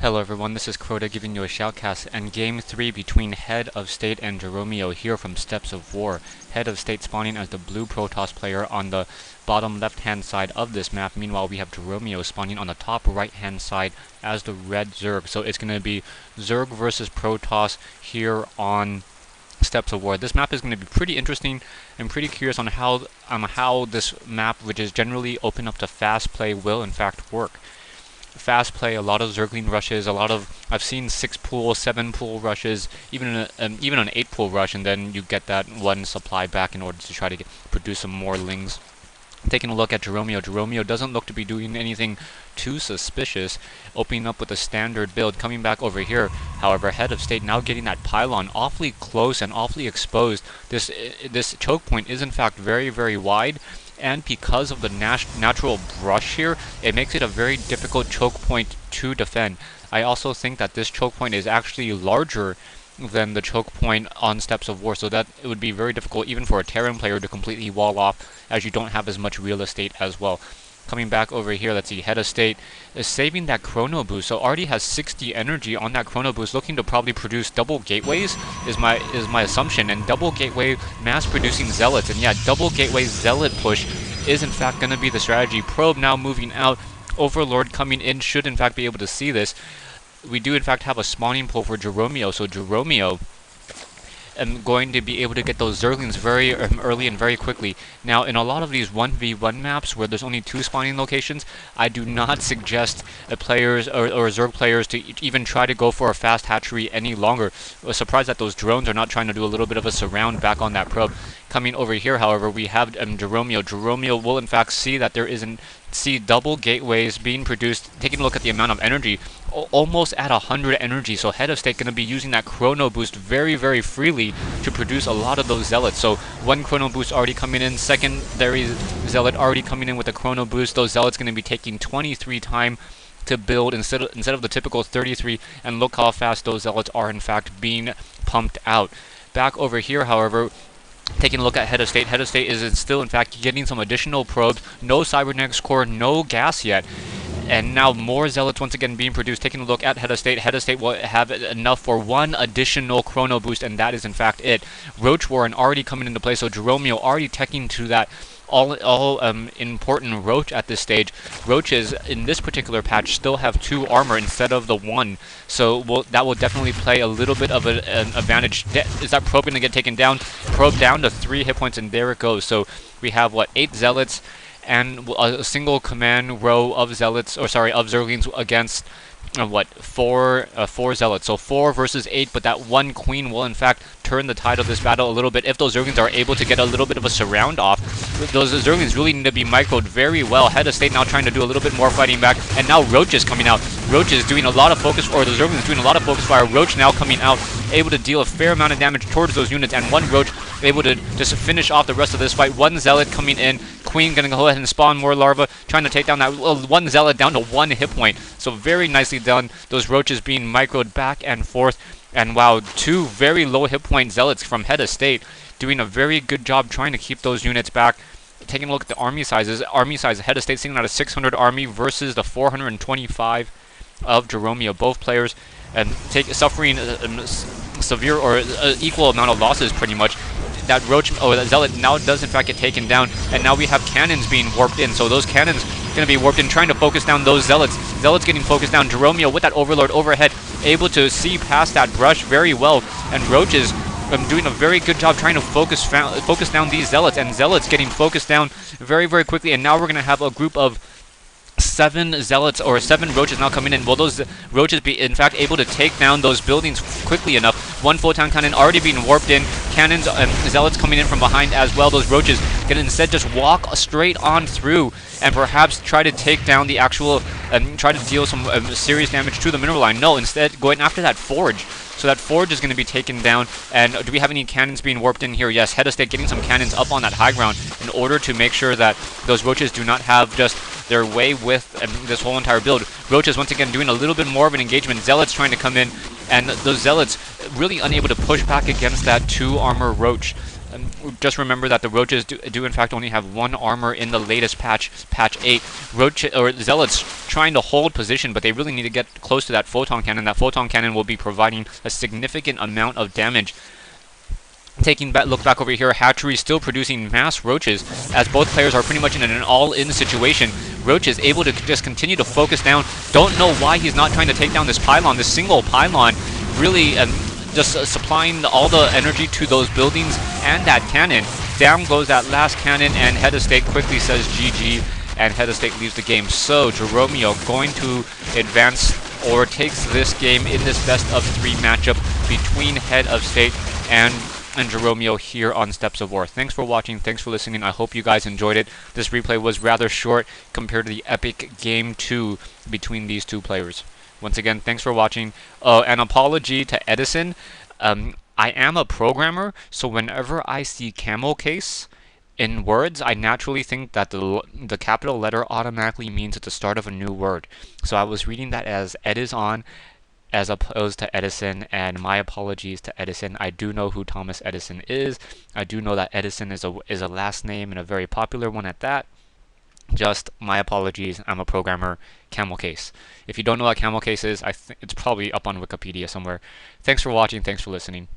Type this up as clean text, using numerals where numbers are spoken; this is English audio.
Hello everyone, this is Crota giving you a shoutcast, and Game 3 between HeadofState and Jeromeoh here from Steps of War. HeadofState spawning as the blue Protoss player on the bottom left hand side of this map. Meanwhile, we have Jeromeoh spawning on the top right hand side as the red Zerg. So it's going to be Zerg versus Protoss here on Steps of War. This map is going to be pretty interesting and pretty curious on how this map, which is generally open up to fast play, will in fact work. Fast play, a lot of Zergling rushes, I've seen 6 pool, 7 pool rushes, even an 8 pool rush, and then you get that one supply back in order to try to produce some more lings. Taking a look at Jeromeoh, Jeromeoh doesn't look to be doing anything too suspicious, opening up with a standard build. Coming back over here, however, HeadofState now getting that pylon awfully close and awfully exposed. This choke point is in fact very, very wide, and because of the natural brush here, it makes it a very difficult choke point to defend. I also think that this choke point is actually larger than the choke point on Steps of War, so that it would be very difficult even for a Terran player to completely wall off, as you don't have as much real estate as well. Coming back over here, let's see, HeadofState is saving that chrono boost, so already has 60 energy on that chrono boost, looking to probably produce double gateways is my assumption, and double gateway mass producing zealots. And yeah, double gateway zealot push is in fact going to be the strategy. Probe now moving out, Overlord coming in should in fact be able to see this. We do in fact have a spawning pool for Jeromeoh, so Jeromeoh am going to be able to get those Zerglings very early and very quickly. Now, in a lot of these 1v1 maps where there's only 2 spawning locations, I do not suggest players or Zerg players to even try to go for a fast hatchery any longer. I was surprised that those drones are not trying to do a little bit of a surround back on that probe. Coming over here, however, we have Jeromeoh. Jeromeoh will in fact see that there isn't double gateways being produced. Taking a look at the amount of energy, almost at 100 energy, so HeadofState going to be using that chrono boost very, very freely to produce a lot of those zealots. So one chrono boost already coming in, secondary zealot already coming in with a chrono boost. Those zealots going to be taking 23 time to build instead of the typical 33, and look how fast those zealots are in fact being pumped out. Back over here, however, taking a look at HeadofState, HeadofState is still in fact getting some additional probes. No cybernetics core, no gas yet. And now more zealots once again being produced. Taking a look at HeadofState, HeadofState will have enough for one additional chrono boost, and that is in fact it. Roach Warren already coming into play, so Jeromeoh already teching to that all important Roach at this stage. Roaches in this particular patch still have 2 armor instead of the 1, so that will definitely play a little bit of an advantage. Is that probe going to get taken down? Probe down to 3 hit points, and there it goes. So we have what, 8 zealots and a single command row of zealots, or sorry, of Zerglings against what, 4 zealots. So 4 versus 8, but that one queen will in fact turn the tide of this battle a little bit if those Zerglings are able to get a little bit of a surround off. Those Zerglings really need to be microed very well. HeadofState now trying to do a little bit more fighting back, and now Roach is coming out. Roach is doing a lot of focus, or the Zerglings doing a lot of focus fire. Roach now coming out, able to deal a fair amount of damage towards those units, and one Roach able to just finish off the rest of this fight. One Zealot coming in, Queen gonna go ahead and spawn more larvae, trying to take down that one Zealot down to 1 hit point. So very nicely done. Those Roaches being microed back and forth. And wow, 2 very low hit point Zealots from HeadofState doing a very good job trying to keep those units back. Taking a look at the army sizes. Army size, HeadofState sitting at a 600 army versus the 425 of Jeromeoh. Both players and suffering severe or equal amount of losses pretty much. That Roach, that Zealot now does in fact get taken down, and now we have cannons being warped in. So those cannons going to be warped in, trying to focus down those Zealots. Zealots getting focused down. Jeromeoh with that Overlord overhead, able to see past that brush very well, and Roaches doing a very good job trying to focus down these Zealots, and Zealots getting focused down very, very quickly. And now we're going to have a group of 7 Zealots, or 7 Roaches now coming in. Will those Roaches be in fact able to take down those buildings quickly enough? One photon cannon already being warped in. Cannons and Zealots coming in from behind as well. Those Roaches can instead just walk straight on through and perhaps try to take down the actual, try to deal some serious damage to the mineral line. No, instead going after that Forge. So that Forge is going to be taken down. And do we have any cannons being warped in here? Yes, HeadofState getting some cannons up on that high ground in order to make sure that those Roaches do not have just their way with this whole entire build. Roaches once again doing a little bit more of an engagement. Zealots trying to come in, and those Zealots really unable to push back against that 2 armor Roach. Just remember that the Roaches do in fact only have 1 armor in the latest patch, patch 8. Zealots trying to hold position, but they really need to get close to that Photon Cannon. That Photon Cannon will be providing a significant amount of damage. Taking back, look back over here, Hatchery still producing mass Roaches, as both players are pretty much in an all-in situation. Roach is able to just continue to focus down. Don't know why he's not trying to take down this pylon, this single pylon, really just supplying all the energy to those buildings and that cannon. Down goes that last cannon, and HeadofState quickly says GG, and HeadofState leaves the game. So Jeromeoh going to advance or takes this game in this best of 3 matchup between HeadofState and Jeromeoh here on Steps of War. Thanks for watching, thanks for listening. I hope you guys enjoyed it. This replay was rather short compared to the epic Game 2 between these 2 players. Once again, thanks for watching. An apology to Edison. I am a programmer, so whenever I see camel case in words, I naturally think that the capital letter automatically means it's the start of a new word. So I was reading that as Edison as opposed to Edison, and my apologies to Edison. I do know who Thomas Edison is. I do know that Edison is a last name, and a very popular one at that. Just my apologies. I'm a programmer. Camel case. If you don't know what camel case is, it's probably up on Wikipedia somewhere. Thanks for watching. Thanks for listening.